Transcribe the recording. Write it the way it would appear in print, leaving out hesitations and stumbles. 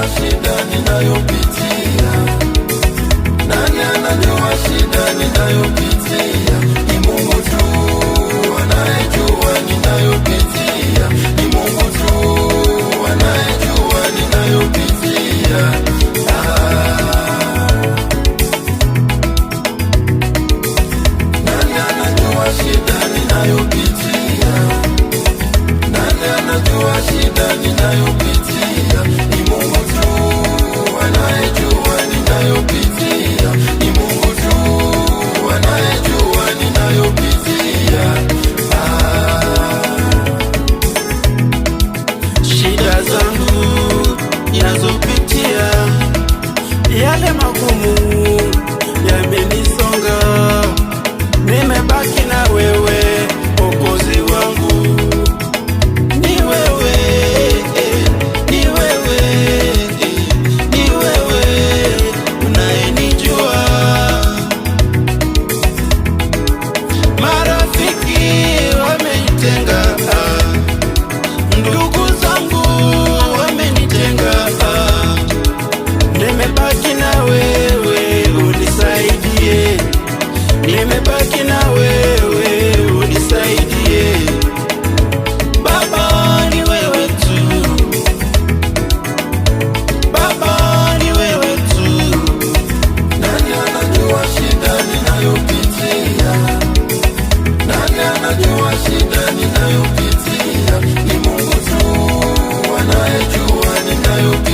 shida ninayopitia? Nani anajua shida ninayopitia? Ni Mungu tu anayejua ninayopitia. Ni Mungu tu anayejua ninayopitia. Nani anajua shida ninayopitia? Nani anajua shida ninayopitia? Ni Mungu tu anayejua ninayopitia. Ni Mungu tu anayejua ninayopitia. Shida zangu ninazopitia, yale magumu yamenisonga, nimebaki na wewe Mwokozi wangu. Ni wewe, ni wewe, ni wewe unayenijua. Marafiki wamenitenga, ndugu zangu wamenitenga, nimebaki na wewe unisaidie. Nimebaki na wewe unisaidie. Baba ni wewe tu, Baba ni wewe tu. Nani anajua shida ninayopitia? Nani anajua shida ninayopitia? Ni Mungu tu anayejua ninayopitia.